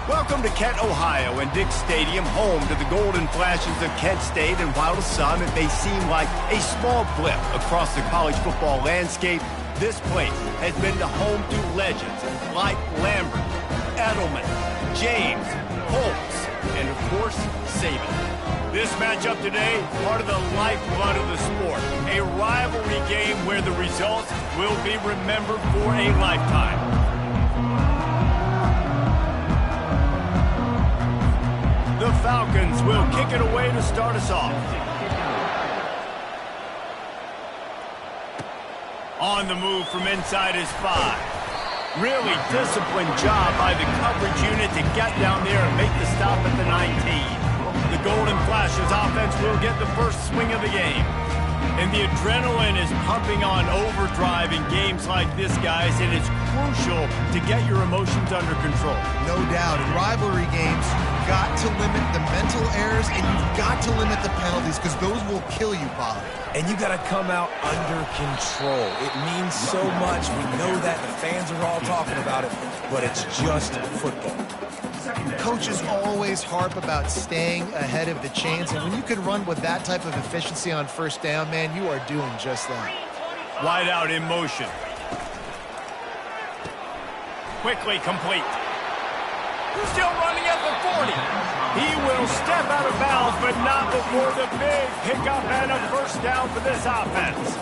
Welcome to Kent, Ohio, and Dick Stadium, home to the Golden Flashes of Kent State. And while to some it may seem like a small blip across the college football landscape, this place has been the home to legends like Lambert, Edelman, James, Holtz, and of course, Saban. This matchup today, part of the lifeblood of the sport. A rivalry game where the results will be remembered for a lifetime. The Falcons will kick it away to start us off. On the move from inside his 5. Really disciplined job by the coverage unit to get down there and make the stop at the 19. The Golden Flashes offense will get the first swing of the game. And the adrenaline is pumping on overdrive in games like this, guys, and it's crucial to get your emotions under control. No doubt. In rivalry games, you've got to limit the mental errors, and you've got to limit the penalties, because those will kill you, Bob. And you got to come out under control. It means so much. We know that. The fans are all talking about it, but it's just football. Coaches always harp about staying ahead of the chains, and when you can run with that type of efficiency on first down, man, you are doing just that. Wide out in motion. Quickly complete. Still running at the 40. He will step out of bounds, but not before the big pickup and a first down for this offense.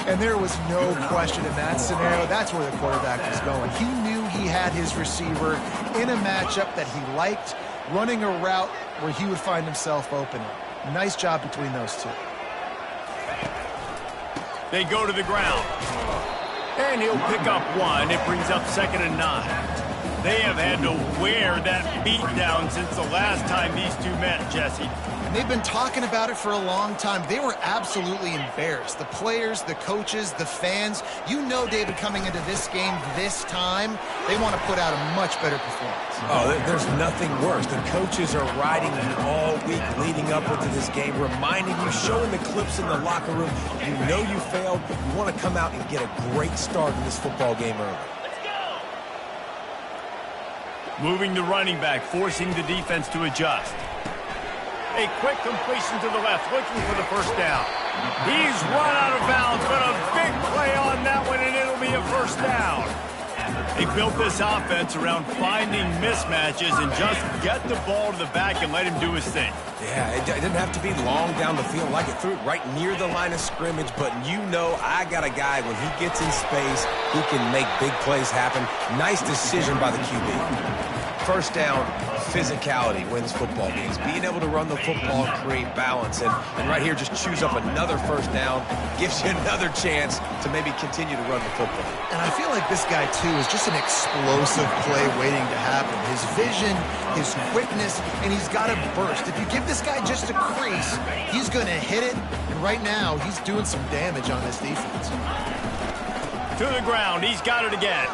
And there was no question in that scenario. That's where the quarterback was going. He knew he had his receiver in a matchup that he liked, running a route where he would find himself open. Nice job between those two. They go to the ground. And he'll pick up 1. It brings up 2nd and 9. They have had to wear that beat down since the last time these two met, Jesse. And they've been talking about it for a long time. They were absolutely embarrassed. The players, the coaches, the fans. You know, David, coming into this game this time, they want to put out a much better performance. Oh, there's nothing worse. The coaches are riding you all week leading up into this game, reminding you, showing the clips in the locker room. You know you failed. You want to come out and get a great start in this football game early. Moving the running back, forcing the defense to adjust. A quick completion to the left, looking for the first down. He's run out of bounds, but a big play on that one, and it'll be a first down. They built this offense around finding mismatches and just get the ball to the back and let him do his thing. Yeah, it didn't have to be long down the field. Like it threw it right near the line of scrimmage, but you know I got a guy, when he gets in space, he can make big plays happen. Nice decision by the QB. First down, physicality wins football games. Being able to run the football and create balance. And right here, just choose up another first down, gives you another chance to maybe continue to run the football. And I feel like this guy, too, is just an explosive play waiting to happen. His vision, his quickness, and he's got a burst. If you give this guy just a crease, he's going to hit it. And right now, he's doing some damage on this defense. To the ground. He's got it again.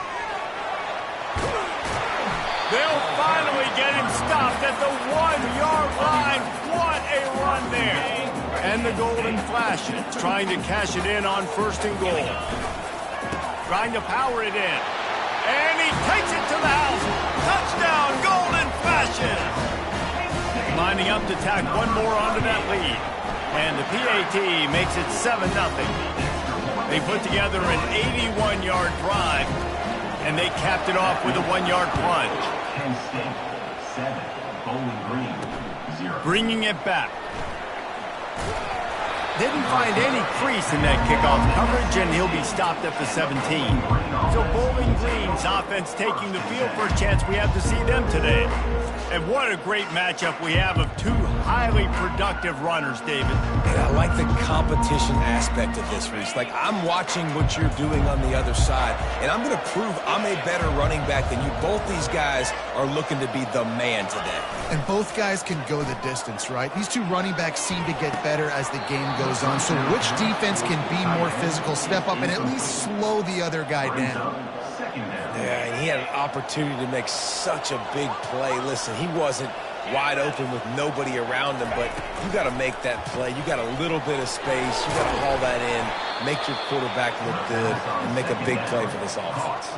They'll finally get him stopped at the 1-yard line. What a run there. And the Golden Flashes trying to cash it in on 1st and goal. Trying to power it in. And he takes it to the house. Touchdown, Golden Flashes. Lining up to tack one more onto that lead. And the PAT makes it 7-0. They put together an 81-yard drive. And they capped it off with a 1-yard plunge. Penn State, 7, Bowling Green, 0. Bringing it back. Didn't find any crease in that kickoff coverage, and he'll be stopped at the 17. So Bowling Green's offense taking the field for a chance we have to see them today. And what a great matchup we have of two highly productive runners, David. And I like the competition aspect of this, Reese. Like, I'm watching what you're doing on the other side, and I'm going to prove I'm a better running back than you. Both these guys are looking to be the man today. And both guys can go the distance, right? These two running backs seem to get better as the game goes on. So which defense can be more physical, step up, and at least slow the other guy down? Yeah, and he had an opportunity to make such a big play. Listen, he wasn't wide open with nobody around him, but you got to make that play. You got a little bit of space. You got to haul that in, make your quarterback look good, and make a big play for this offense.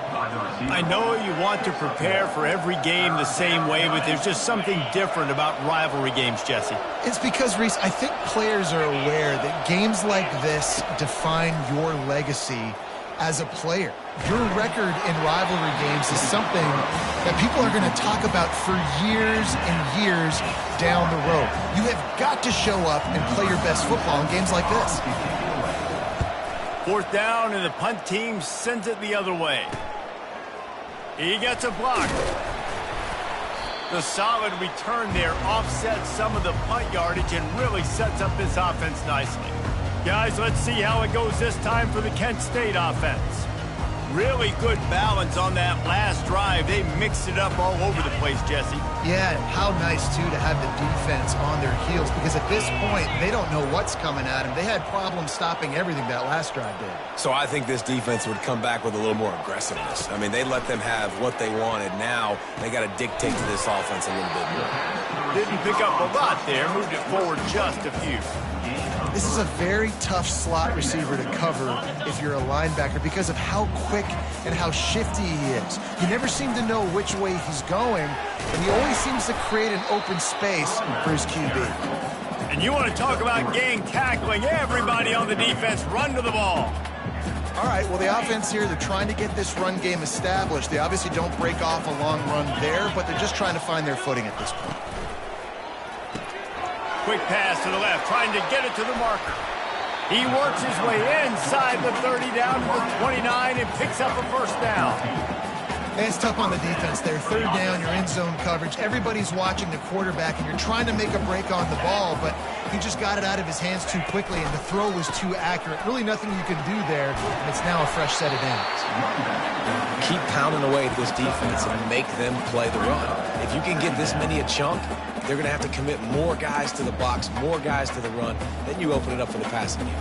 I know you want to prepare for every game the same way, but there's just something different about rivalry games, Jesse. It's because, Reese, I think players are aware that games like this define your legacy as a player. Your record in rivalry games is something that people are going to talk about for years and years down the road. You have got to show up and play your best football in games like this. 4th down, and the punt team sends it the other way. He gets a block. The solid return there offsets some of the punt yardage and really sets up this offense nicely. Guys, let's see how it goes this time for the Kent State offense. Really good balance on that last drive. They mixed it up all over the place, Jesse. Yeah, and how nice, too, to have the defense on their heels, because at this point, they don't know what's coming at them. They had problems stopping everything that last drive did. So I think this defense would come back with a little more aggressiveness. I mean, they let them have what they wanted. Now they got to dictate to this offense a little bit more. Didn't pick up a lot there. Moved it forward just a few. This is a very tough slot receiver to cover if you're a linebacker because of how quick and how shifty he is. You never seem to know which way he's going, and he always seems to create an open space for his QB. And you want to talk about gang tackling. Everybody on the defense run to the ball. All right, well, the offense here, they're trying to get this run game established. They obviously don't break off a long run there, but they're just trying to find their footing at this point. Quick pass to the left, trying to get it to the marker. He works his way inside the 30 down to the 29 and picks up a 1st down. And it's tough on the defense there. 3rd down, you're in zone coverage. Everybody's watching the quarterback, and you're trying to make a break on the ball, but he just got it out of his hands too quickly, and the throw was too accurate. Really nothing you can do there, and it's now a fresh set of downs. Keep pounding away at this defense and make them play the run. If you can get this many a chunk, they're going to have to commit more guys to the box, more guys to the run. Then you open it up for the passing game.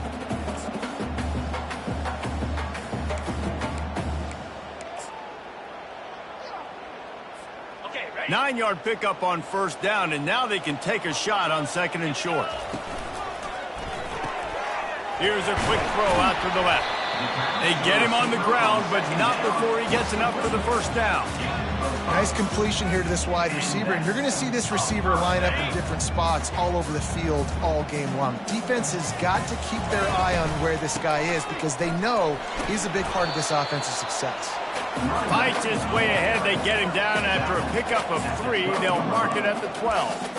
Okay, 9-yard pickup on 1st down, and now they can take a shot on 2nd and short. Here's a quick throw out to the left. They get him on the ground, but not before he gets enough for the 1st down. Nice completion here to this wide receiver, and you're going to see this receiver line up in different spots all over the field all game long. Defense has got to keep their eye on where this guy is because they know he's a big part of this offensive success. Fights his way ahead. They get him down after a pickup of 3. They'll mark it at the 12.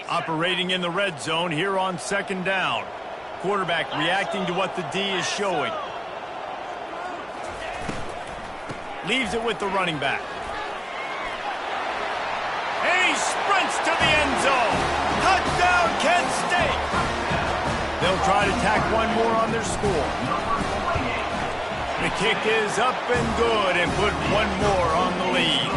Operating in the red zone here on 2nd down. Quarterback reacting to what the D is showing. Leaves it with the running back. And he sprints to the end zone. Touchdown, Kent State. They'll try to tack one more on their score. The kick is up and good and put one more on the lead.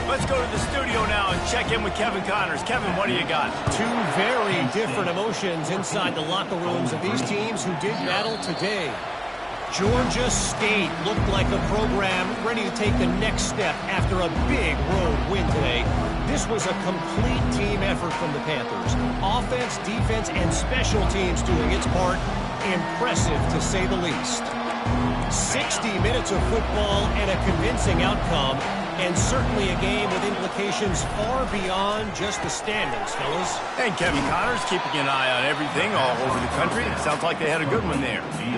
Let's go to the studio now and check in with Kevin Connors. Kevin, what do you got? 2 very different emotions inside the locker rooms of these teams who did battle today. Georgia State looked like a program ready to take the next step after a big road win today. This was a complete team effort from the Panthers. Offense, defense, and special teams doing its part. Impressive, to say the least. 60 minutes of football and a convincing outcome. And certainly a game with implications far beyond just the standings, fellas. And Kevin Connors keeping an eye on everything all over the country. Sounds like they had a good one there. He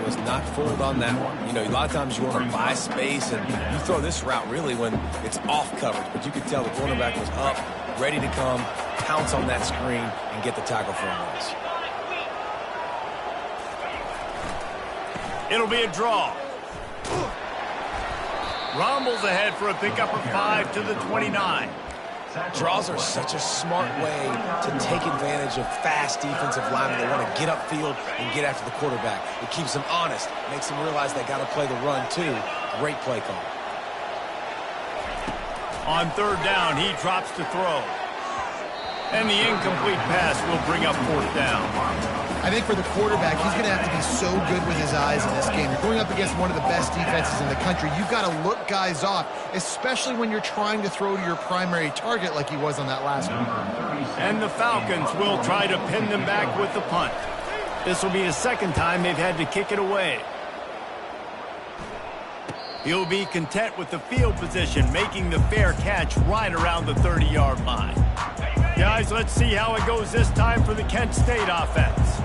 was not fooled on that one. You know, a lot of times you want to buy space, and you throw this route really when it's off coverage. But you could tell the quarterback was up, ready to come, pounce on that screen, and get the tackle for a loss. It'll be a draw. Rumbles ahead for a pickup of 5 to the 29. Draws are such a smart way to take advantage of fast defensive linemen that want to get upfield and get after the quarterback. It keeps them honest, makes them realize they got to play the run too. Great play call. On 3rd down, he drops to throw. And the incomplete pass will bring up 4th down. I think for the quarterback, he's going to have to be so good with his eyes in this game. You're going up against one of the best defenses in the country. You've got to look guys off, especially when you're trying to throw to your primary target like he was on that last one. And the Falcons will try to pin them back with the punt. This will be the second time they've had to kick it away. He'll be content with the field position, making the fair catch right around the 30-yard line. Guys, let's see how it goes this time for the Kent State offense.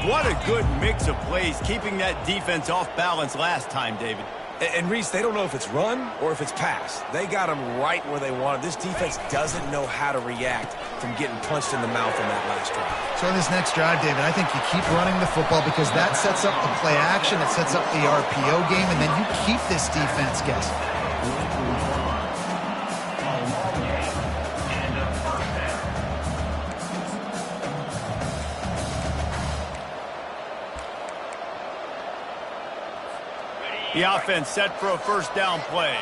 What a good mix of plays, keeping that defense off balance last time, David. And Reese, they don't know if it's run or if it's pass. They got them right where they want it. This defense doesn't know how to react from getting punched in the mouth on that last drive. So in this next drive, David, I think you keep running the football because that sets up the play action, it sets up the RPO game, and then you keep this defense guessing. The offense set for a first down play.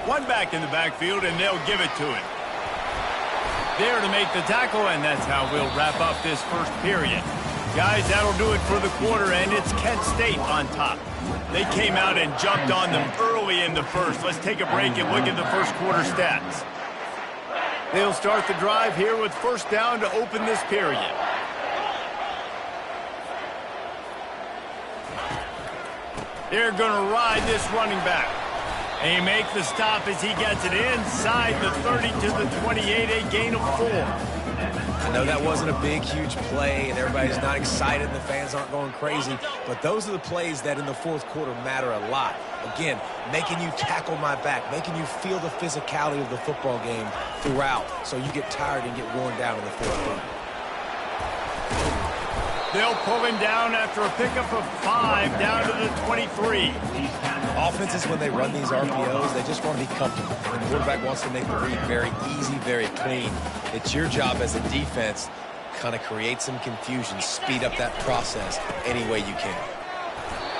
One back in the backfield, and they'll give it to him. There to make the tackle, and that's how we'll wrap up this first period. Guys, that'll do it for the quarter, and it's Kent State on top. They came out and jumped on them early in the first. Let's take a break and look at the first quarter stats. They'll start the drive here with first down to open this period. They're going to ride this running back. They make the stop as he gets it inside the 30 to the 28, a gain of 4. I know that wasn't a big, huge play, and everybody's not excited, and the fans aren't going crazy, but those are the plays that in the fourth quarter matter a lot. Again, making you tackle my back, making you feel the physicality of the football game throughout, so you get tired and get worn down in the fourth quarter. They'll pull him down after a pickup of 5 down to the 23. Offenses, when they run these RPOs, they just want to be comfortable. The quarterback wants to make the read very easy, very clean. It's your job as a defense, kind of create some confusion, speed up that process any way you can.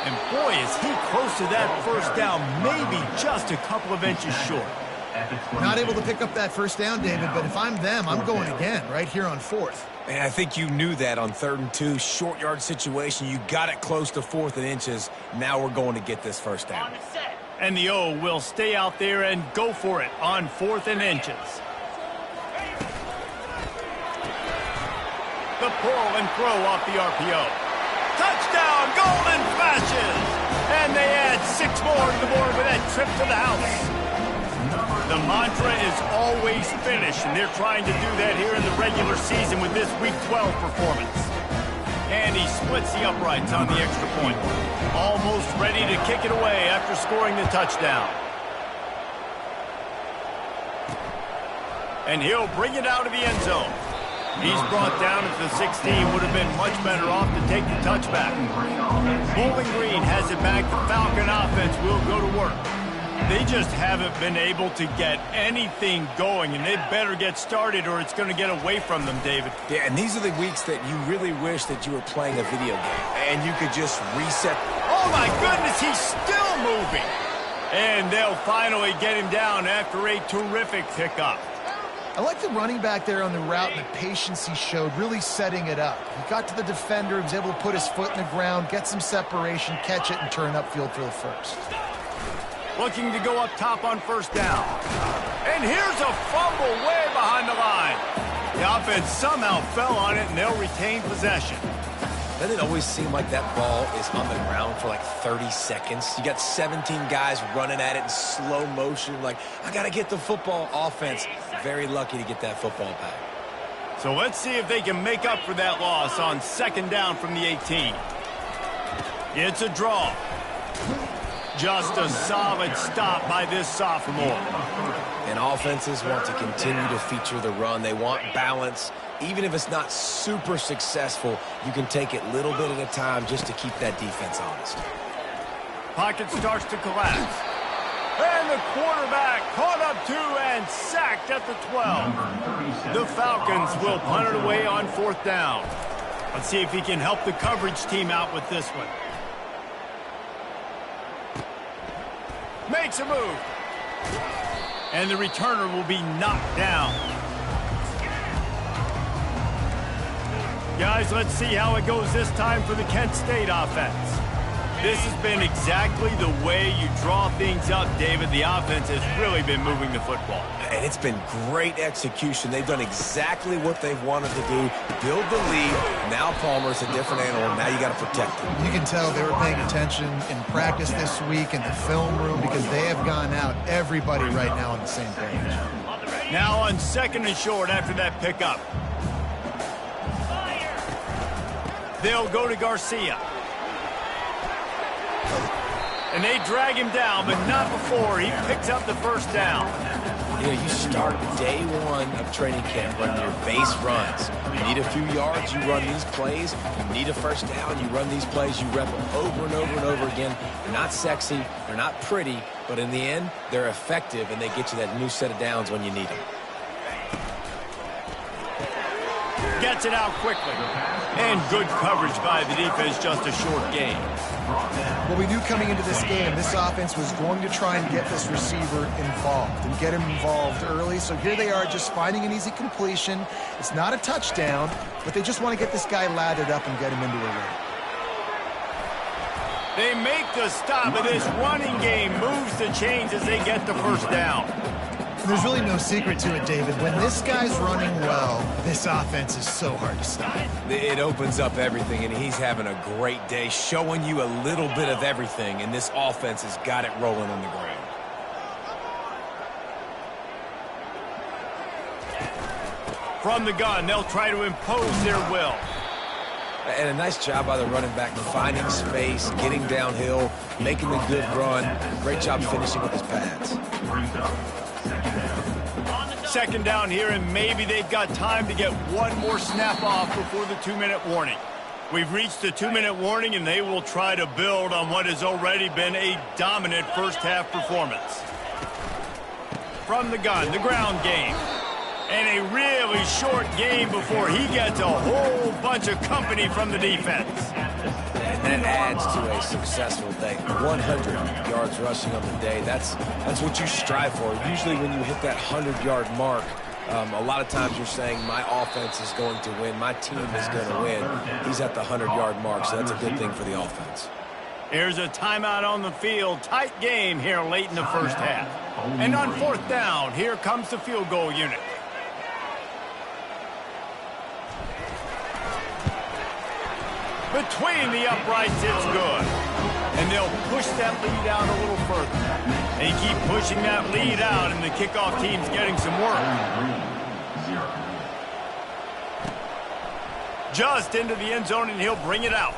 And boy, is he close to that first down, maybe just a couple of inches short. Not able to pick up that first down, David, but if I'm them, I'm going again right here on fourth. And I think you knew that on 3rd and 2, short yard situation. You got it close to 4th and inches. Now we're going to get this first down. And the O will stay out there and go for it on 4th and inches. The pull and throw off the RPO. Touchdown, Golden Flashes! And they add 6 more to the board with that trip to the house. The mantra is always finish, and they're trying to do that here in the regular season with this Week 12 performance. And he splits the uprights on the extra point. Almost ready to kick it away after scoring the touchdown. And he'll bring it out of the end zone. He's brought down at the 16. Would have been much better off to take the touchback. Bowling Green has it back. The Falcon offense will go to work. They just haven't been able to get anything going, and they better get started or it's going to get away from them, David. Yeah, and these are the weeks that you really wish that you were playing a video game and you could just reset. Oh, my goodness, he's still moving. And they'll finally get him down after a terrific pickup. I like the running back there on the route and the patience he showed, really setting it up. He got to the defender, he was able to put his foot in the ground, get some separation, catch it, and turn upfield for the first. Looking to go up top on first down. And here's a fumble way behind the line. The offense somehow fell on it, and they'll retain possession. Doesn't it always seem like that ball is on the ground for like 30 seconds? You got 17 guys running at it in slow motion, like, I got to get the football. Offense, very lucky to get that football back. So let's see if they can make up for that loss on second down from the 18. It's a draw. Just a solid stop by this sophomore. And offenses want to continue to feature the run. They want balance. Even if it's not super successful, you can take it little bit at a time just to keep that defense honest. Pocket starts to collapse. And the quarterback caught up to and sacked at the 12. The Falcons will punt it away on fourth down. Let's see if he can help the coverage team out with this one. Makes a move. And the returner will be knocked down. Guys, let's see how it goes this time for the Kent State offense. This has been exactly the way you draw things up, David. The offense has really been moving the football. And it's been great execution. They've done exactly what they've wanted to do. Build the lead. Now Palmer's a different animal. Now you got to protect him. You can tell they were paying attention in practice this week in the film room because they have gone out, everybody right now on the same page. Now on 2nd and short after that pickup. They'll go to Garcia. And they drag him down, but not before he picks up the first down. You know, you start day one of training camp running your base runs. You need a few yards, you run these plays. You need a first down, you run these plays. You rep them over and over and over again. They're not sexy, they're not pretty, but in the end, they're effective, and they get you that new set of downs when you need them. Gets it out quickly. And good coverage by the defense, just a short gain. Well, we knew coming into this game, this offense was going to try and get this receiver involved and get him involved early. So here they are just finding an easy completion. It's not a touchdown, but they just want to get this guy lathered up and get him into a run. They make the stop, but this running game moves the chains as they get the first down. There's really no secret to it, David. When this guy's running well, this offense is so hard to stop. It opens up everything, and he's having a great day, showing you a little bit of everything, and this offense has got it rolling on the ground. From the gun, they'll try to impose their will. And a nice job by the running back, finding space, getting downhill, making the good run. Great job finishing with his pads. 2nd down here, and maybe they've got time to get one more snap off before the 2-minute warning. We've reached the 2-minute warning, and they will try to build on what has already been a dominant first-half performance. From the gun, the ground game. And a really short game before he gets a whole bunch of company from the defense. And that adds to a successful day. 100 yards rushing on the day. That's what you strive for. Usually when you hit that 100-yard mark, a lot of times you're saying my offense is going to win, my team is going to win. He's at the 100-yard mark, so that's a good thing for the offense. Here's a timeout on the field. Tight game here late in the first half. And on 4th down, here comes the field goal unit. Between the uprights, it's good. And they'll push that lead out a little further. They keep pushing that lead out, and the kickoff team's getting some work. Just into the end zone, and he'll bring it out.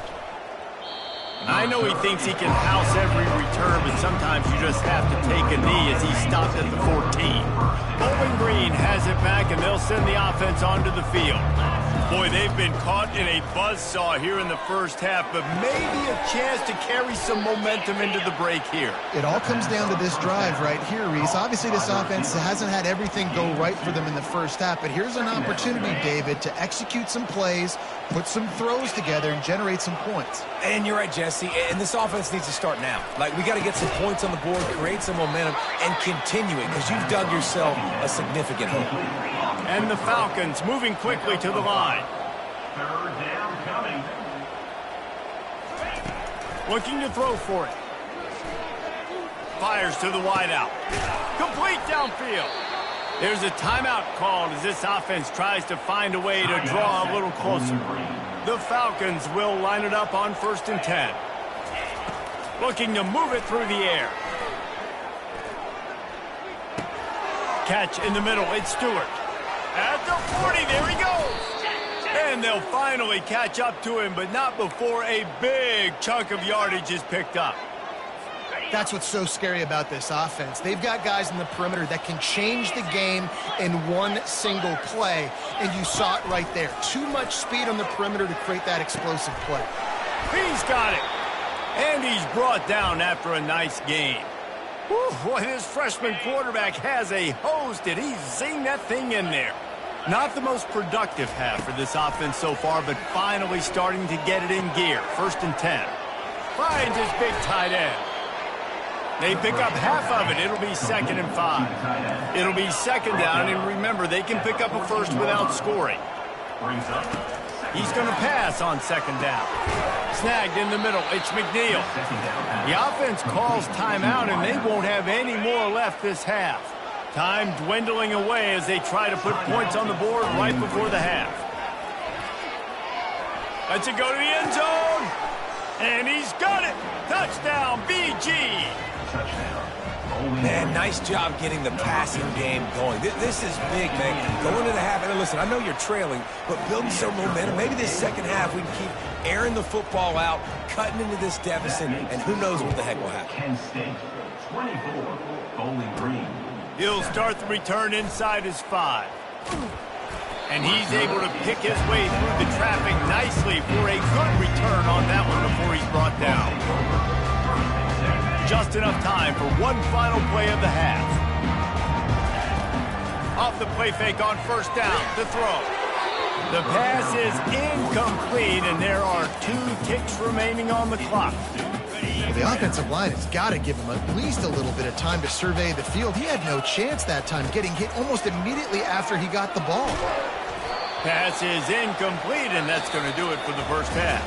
I know he thinks he can house every return, but sometimes you just have to take a knee as he stopped at the 14. Bowling Green has it back, and they'll send the offense onto the field. Boy, they've been caught in a buzzsaw here in the first half, but maybe a chance to carry some momentum into the break here. It all comes down to this drive right here, Reese. Obviously, this offense hasn't had everything go right for them in the first half, but here's an opportunity, David, to execute some plays, put some throws together, and generate some points. And you're right, Jesse, and this offense needs to start now. Like, we got to get some points on the board, create some momentum, and continue it, because you've dug yourself a significant hole. And the Falcons moving quickly to the line. 3rd down coming. Looking to throw for it. Fires to the wideout. Complete downfield. There's a timeout called as this offense tries to find a way to draw a little closer. The Falcons will line it up on 1st and 10. Looking to move it through the air. Catch in the middle. It's Stewart. At the 40, there he goes. And they'll finally catch up to him, but not before a big chunk of yardage is picked up. That's what's so scary about this offense. They've got guys in the perimeter that can change the game in one single play, and you saw it right there. Too much speed on the perimeter to create that explosive play. He's got it. And he's brought down after a nice game. Whew, boy, this freshman quarterback has a hose. Did he zing that thing in there? Not the most productive half for this offense so far, but finally starting to get it in gear. 1st and 10. Finds his big tight end. They pick up half of it. It'll be 2nd and 5. It'll be 2nd down, and remember, they can pick up a first without scoring. Brings up He's going to pass on second down. Snagged in the middle. It's McNeil. The offense calls timeout, and they won't have any more left this half. Time dwindling away as they try to put points on the board right before the half. Lets it go to the end zone. And he's got it. Touchdown, BG. Man, nice job getting the passing game going. This is big, man. Going into the half, and listen, I know you're trailing, but building some momentum. Maybe this second half we can keep airing the football out, cutting into this deficit, and who knows what the heck will happen. Kent State, 24, Bowling Green. He'll start the return inside his 5. And he's able to pick his way through the traffic nicely for a good return on that one before he's brought down. Just enough time for one final play of the half. Off the play fake on first down to throw. The pass is incomplete, and there are 2 ticks remaining on the clock. Well, the offensive line has got to give him at least a little bit of time to survey the field. He had no chance that time, getting hit almost immediately after he got the ball. Pass is incomplete, and that's going to do it for the first half.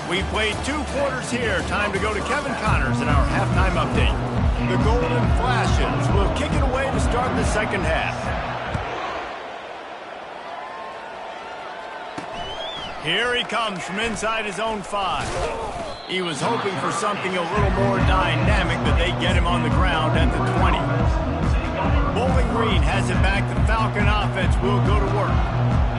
We played 2 quarters here. Time to go to Kevin Connors in our halftime update. The Golden Flashes will kick it away to start the second half. Here he comes from inside his own 5. He was hoping for something a little more dynamic, but they get him on the ground at the 20. Bowling Green has it back. The Falcon offense will go to work.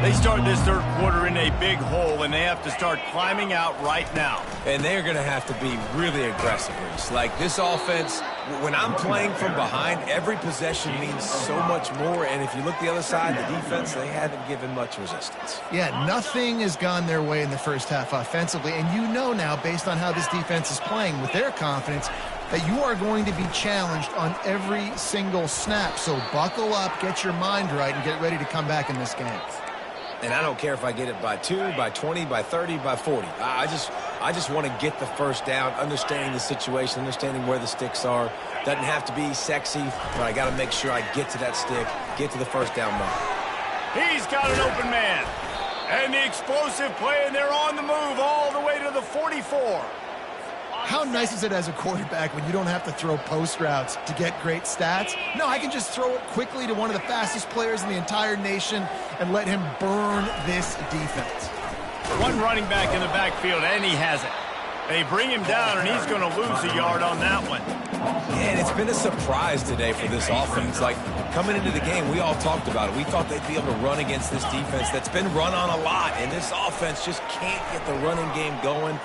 They start this third quarter in a big hole, and they have to start climbing out right now. And they're going to have to be really aggressive, Reese. Like this offense, when I'm playing from behind, every possession means so much more. And if you look the other side, the defense, they haven't given much resistance. Yeah, nothing has gone their way in the first half offensively. And you know now, based on how this defense is playing with their confidence, that you are going to be challenged on every single snap. So buckle up, get your mind right, and get ready to come back in this game. And I don't care if I get it by 2, by 20, by 30, by 40. I just want to get the first down, understanding the situation, understanding where the sticks are. Doesn't have to be sexy, but I got to make sure I get to that stick, get to the first down mark. He's got an open man. And the explosive play, and they're on the move all the way to the 44. How nice is it as a quarterback when you don't have to throw post routes to get great stats? No, I can just throw it quickly to one of the fastest players in the entire nation and let him burn this defense. One running back in the backfield, and he has it. They bring him down, and he's going to lose a yard on that one. And it's been a surprise today for this offense. Like, coming into the game, we all talked about it. We thought they'd be able to run against this defense that's been run on a lot, and this offense just can't get the running game going.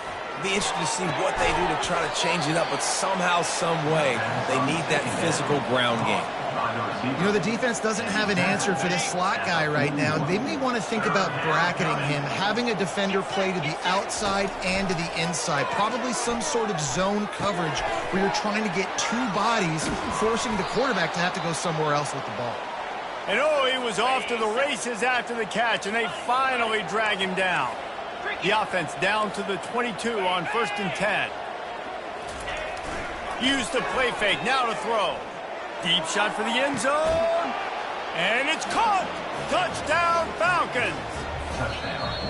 Be interested to see what they do to try to change it up, but somehow, some way, they need that physical ground game. You know, the defense doesn't have an answer for this slot guy right now. They may want to think about bracketing him, having a defender play to the outside and to the inside. Probably some sort of zone coverage where you're trying to get 2 bodies, forcing the quarterback to have to go somewhere else with the ball. And oh, he was off to the races after the catch, and they finally drag him down. The offense down to the 22 on 1st and 10. Use the play fake, now to throw. Deep shot for the end zone. And it's caught. Touchdown, Falcons.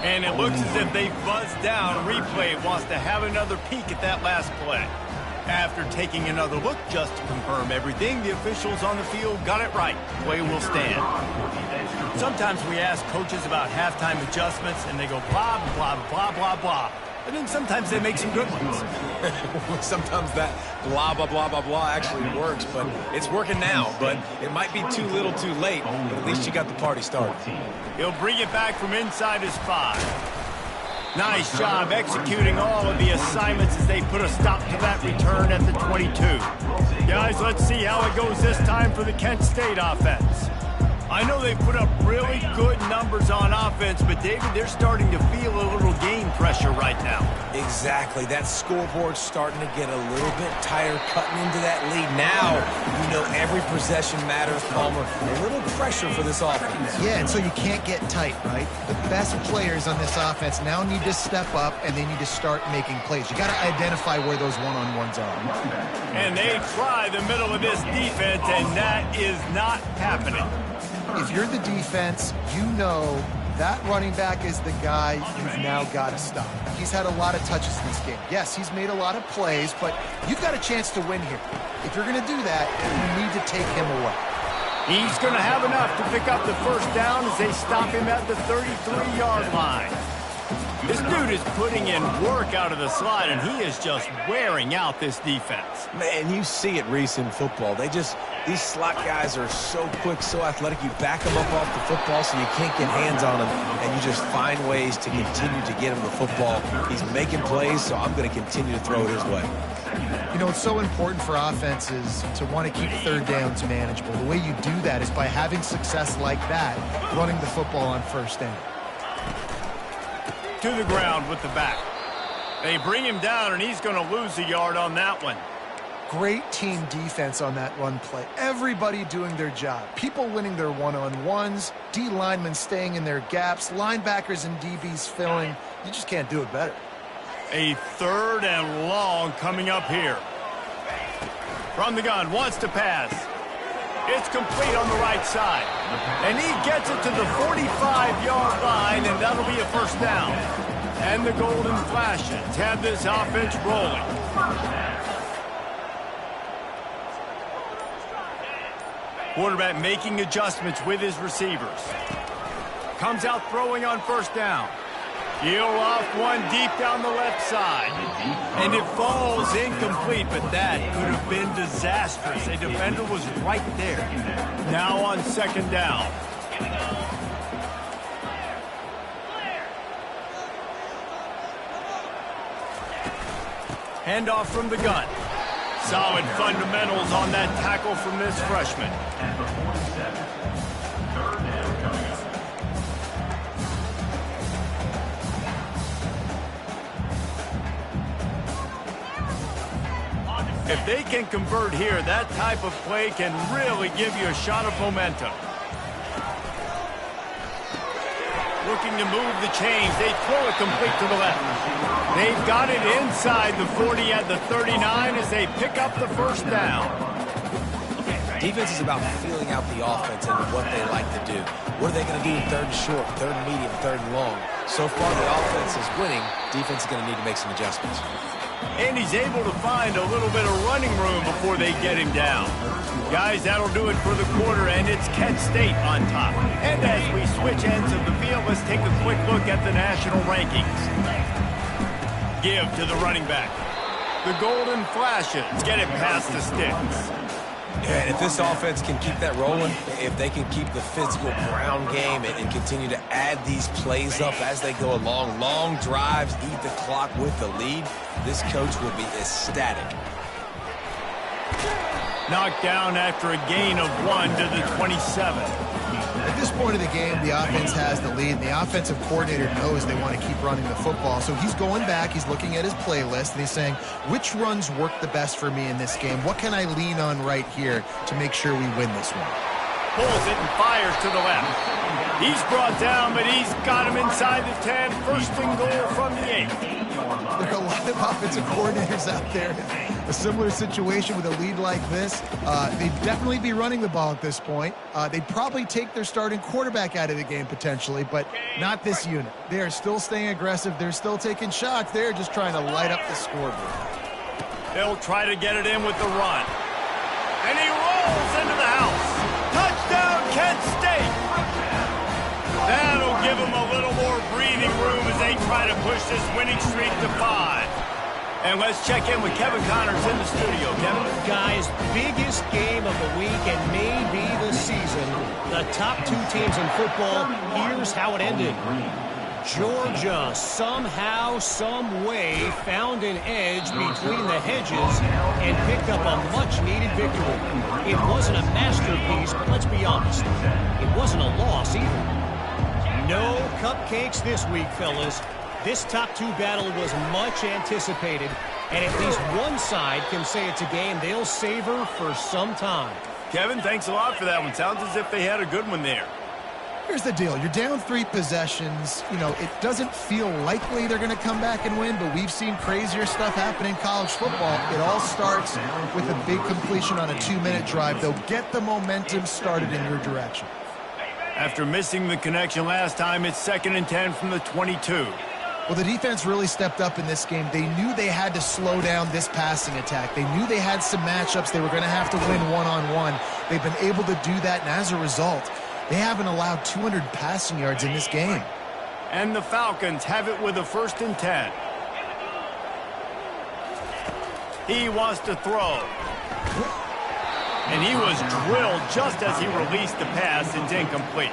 And it looks as if they buzzed down. Replay wants to have another peek at that last play. After taking another look just to confirm everything, the officials on the field got it right. Play will stand. Sometimes we ask coaches about halftime adjustments, and they go blah, blah, blah, blah, blah. And then sometimes they make some good ones. Sometimes that blah, blah, blah, blah, blah actually works, but it's working now. But it might be too little too late, but at least you got the party started. He'll bring it back from inside his 5. Nice job executing all of the assignments as they put a stop to that return at the 22. Guys, let's see how it goes this time for the Kent State offense. I know they put up really good numbers on offense, but David, they're starting to feel a little game pressure right now. Exactly. That scoreboard's starting to get a little bit tighter, cutting into that lead. Now, you know every possession matters, Palmer. A little pressure for this offense. Yeah, and so you can't get tight, right? The best players on this offense now need to step up, and they need to start making plays. You got to identify where those one-on-ones are. And they try the middle of this defense, and that is not happening. If you're the defense, you know That running back is the guy you've now got to stop. He's had a lot of touches in this game. Yes, he's made a lot of plays, but you've got a chance to win here. If you're going to do that, you need to take him away. He's going to have enough to pick up the first down as they stop him at the 33-yard line. This dude is putting in work out of the slot, and he is just wearing out this defense. Man, you see it, Reese, in football. These slot guys are so quick, so athletic. You back them up off the football so you can't get hands on them, and you just find ways to continue to get him the football. He's making plays, so I'm going to continue to throw it his way. You know, it's so important for offenses to want to keep third downs manageable. The way you do that is by having success like that, running the football on first down. To the ground with the back. They bring him down, and he's going to lose a yard on that one. Great team defense on that run play. Everybody doing their job. People winning their one-on-ones, D linemen staying in their gaps, linebackers and DBs filling. You just can't do it better. A 3rd and long coming up here. From the gun, wants to pass. It's complete on the right side. And he gets it to the 45-yard line, and that'll be a first down. And the Golden Flashes have this offense rolling. Quarterback making adjustments with his receivers. Comes out throwing on first down. He'll off one deep down the left side. And it falls incomplete, but that could have been disastrous. A defender was right there. Now on second down. Handoff from the gun. Solid fundamentals on that tackle from this freshman. At the 47, 3rd down coming up. If they can convert here, that type of play can really give you a shot of momentum. Looking to move the chains. They throw it complete to the left. They've got it inside the 40 at the 39 as they pick up the first down. Defense is about feeling out the offense and what they like to do. What are they going to do in 3rd and short, 3rd and medium, 3rd and long? So far, the offense is winning. Defense is going to need to make some adjustments. And he's able to find a little bit of running room before they get him down. Guys, that'll do it for the quarter, and it's Kent State on top. And as we switch ends of the field, let's take a quick look at the national rankings. Give to the running back. The Golden Flashes get it past the sticks. And if this offense can keep that rolling, if they can keep the physical ground game and continue to add these plays up as they go along, long drives, eat the clock with the lead, this coach will be ecstatic. Knocked down after a gain of 1 to the 27. At this point of the game, the offense has the lead, and the offensive coordinator knows they want to keep running the football. So he's going back, he's looking at his playlist, and he's saying, which runs work the best for me in this game? What can I lean on right here to make sure we win this one? Pulls it and fires to the left. He's brought down, but he's got him inside the 10. First and goal from the 8. There are a lot of offensive coordinators out there. A similar situation with a lead like this. They'd definitely be running the ball at this point. They'd probably take their starting quarterback out of the game potentially, but not this unit. They are still staying aggressive. They're still taking shots. They're just trying to light up the scoreboard. They'll try to get it in with the run. And he rolls into the house. Touchdown, Kent State. That'll give them a little more breathing room as they try to push this winning streak to 5. And let's check in with Kevin Connors in the studio. Kevin? Guys, biggest game of the week and maybe the season. The top 2 teams in football, here's how it ended. Georgia somehow, some way found an edge between the hedges and picked up a much-needed victory. It wasn't a masterpiece, but let's be honest, it wasn't a loss either. No cupcakes this week, fellas. This top 2 battle was much anticipated, and at least one side can say it's a game they'll savor for some time. Kevin, thanks a lot for that one. Sounds as if they had a good one there. Here's the deal. You're down 3 possessions. You know, it doesn't feel likely they're going to come back and win, but we've seen crazier stuff happen in college football. It all starts with a big completion on a 2-minute drive. They'll get the momentum started in your direction. After missing the connection last time, it's 2nd and 10 from the 22. Well, the defense really stepped up in this game. They knew they had to slow down this passing attack. They knew they had some matchups they were going to have to win one-on-one. They've been able to do that, and as a result, they haven't allowed 200 passing yards in this game. And the Falcons have it with a 1st and 10. He wants to throw. And he was drilled just as he released the pass. It's incomplete.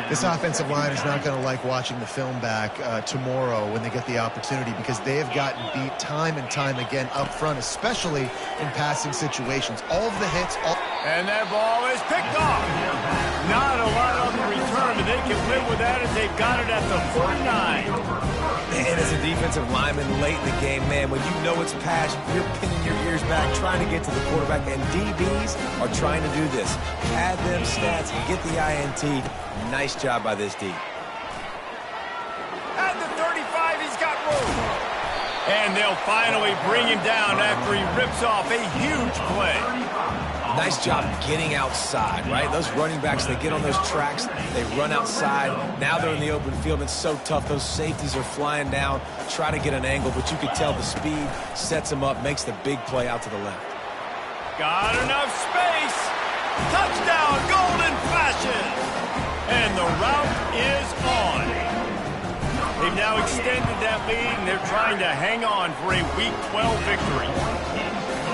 This offensive line is not going to like watching the film back tomorrow when they get the opportunity, because they have gotten beat time and time again up front, especially in passing situations. All of the hits. And that ball is picked off. Not a lot on the return, but they can live with that as they got it at the 49. And as a defensive lineman late in the game, man, when you know it's pass, you're pinning your ears back, trying to get to the quarterback, and DBs are trying to do this. Add them stats, get the INT. Nice job by this D. At the 35, he's got room. And they'll finally bring him down after he rips off a huge play. Nice job getting outside, right? Those running backs, they get on those tracks, they run outside. Now they're in the open field. It's so tough. Those safeties are flying down, try to get an angle, but you can tell the speed sets them up, makes the big play out to the left. Got enough space. Touchdown, Golden Flashes. And the route is on. They've now extended that lead, and they're trying to hang on for a Week 12 victory.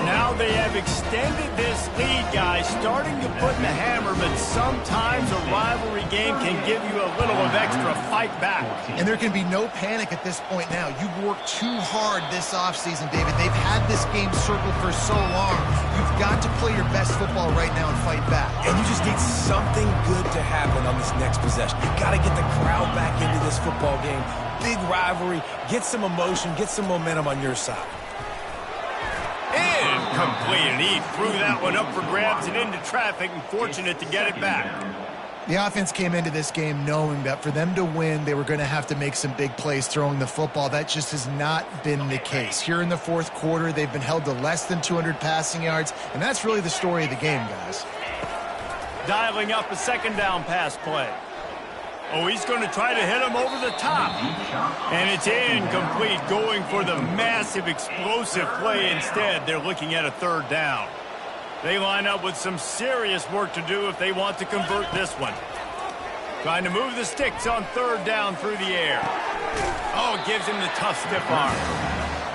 Now they have extended this lead, guys, starting to put in the hammer, but sometimes a rivalry game can give you a little of extra fight back. And there can be no panic at this point now. You've worked too hard this offseason, David. They've had this game circled for so long. You've got to play your best football right now and fight back. And you just need something good to happen on this next possession. You got to get the crowd back into this football game. Big rivalry. Get some emotion. Get some momentum on your side. Incomplete, and he threw that one up for grabs and into traffic, and fortunate to get it back. The offense came into this game knowing that for them to win, they were going to have to make some big plays throwing the football. That just has not been the case. Here in the fourth quarter, they've been held to less than 200 passing yards, and that's really the story of the game, guys. Dialing up a 2nd down pass play. Oh, he's going to try to hit him over the top. And it's incomplete, going for the massive explosive play instead. They're looking at a 3rd down. They line up with some serious work to do if they want to convert this one. Trying to move the sticks on 3rd down through the air. Oh, it gives him the tough stiff arm.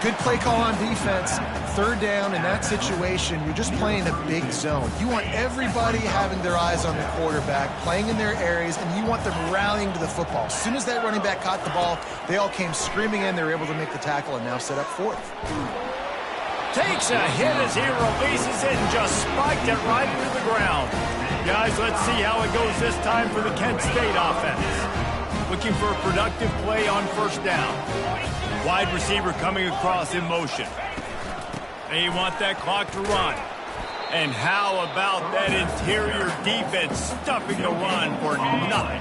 Good play call on defense. 3rd down in that situation, you're just playing a big zone. You want everybody having their eyes on the quarterback, playing in their areas, and you want them rallying to the football. As soon as that running back caught the ball, they all came screaming in. They were able to make the tackle and now set up 4th. Takes a hit as he releases it and just spiked it right into the ground. Guys, let's see how it goes this time for the Kent State offense. Looking for a productive play on 1st down. Wide receiver coming across in motion. They want that clock to run. And how about that interior defense stuffing the run for nothing?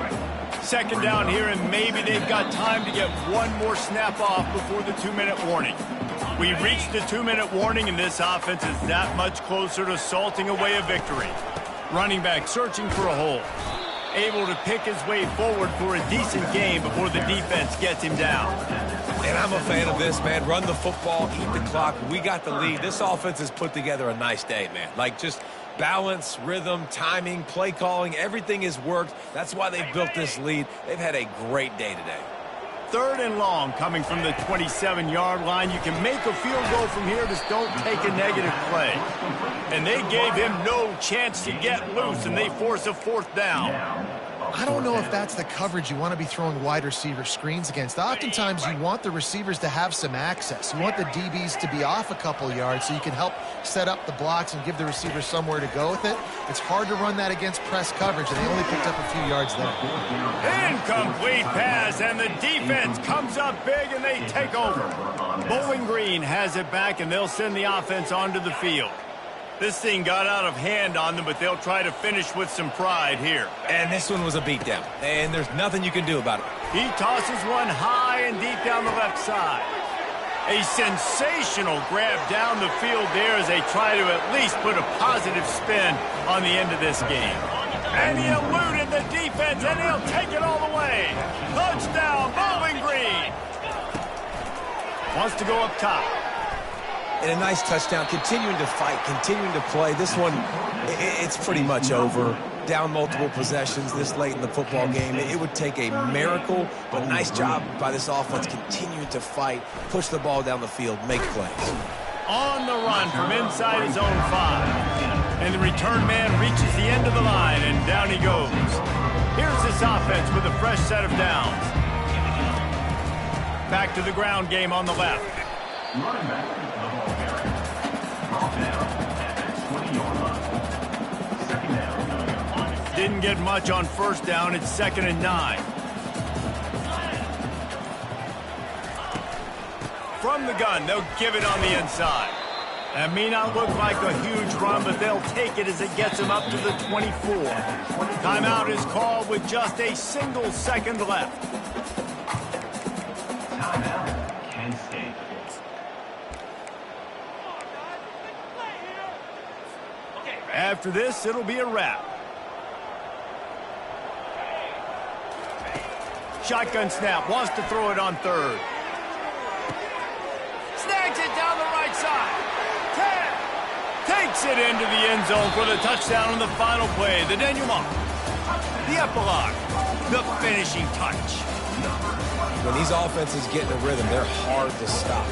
2nd down here, and maybe they've got time to get one more snap off before the 2-minute warning. We've reached the 2-minute warning, and this offense is that much closer to salting away a victory. Running back searching for a hole. Able to pick his way forward for a decent game before the defense gets him down. And I'm a fan of this, man. Run the football, eat the clock. We got the lead. This offense has put together a nice day, man. Like, just balance, rhythm, timing, play calling, everything has worked. That's why they've built this lead. They've had a great day today. 3rd and long coming from the 27-yard line. You can make a field goal from here, just don't take a negative play. And they gave him no chance to get loose, and they force a 4th down. I don't know if that's the coverage you want to be throwing wide receiver screens against. Oftentimes, you want the receivers to have some access. You want the DBs to be off a couple yards so you can help set up the blocks and give the receivers somewhere to go with it. It's hard to run that against press coverage, and they only picked up a few yards there. Incomplete pass, and the defense comes up big, and they take over. Bowling Green has it back, and they'll send the offense onto the field. This thing got out of hand on them, but they'll try to finish with some pride here. And this one was a beatdown, and there's nothing you can do about it. He tosses one high and deep down the left side. A sensational grab down the field there as they try to at least put a positive spin on the end of this game. And he eluded the defense, and he'll take it all the way. Touchdown, Bowling Green. Wants to go up top. And a nice touchdown, continuing to fight, continuing to play. This one, it's pretty much over. Down multiple possessions this late in the football game. It would take a miracle, but nice job by this offense continuing to fight, push the ball down the field, make plays. On the run from inside his own 5. And the return man reaches the end of the line, and down he goes. Here's this offense with a fresh set of downs. Back to the ground game on the left. Running back, the ball carrier. Brought down at the 20-yard line. Second down. Didn't get much on first down. It's 2nd and 9. From the gun, they'll give it on the inside. That may not look like a huge run, but they'll take it as it gets them up to the 24. Timeout is called with just a single second left. Timeout, Kent State. After this, it'll be a wrap. Shotgun snap, wants to throw it on 3rd. Snags it down the right side. 10. Takes it into the end zone for the touchdown on the final play. The denouement. The epilogue. The finishing touch. When these offenses get in a rhythm, they're hard to stop.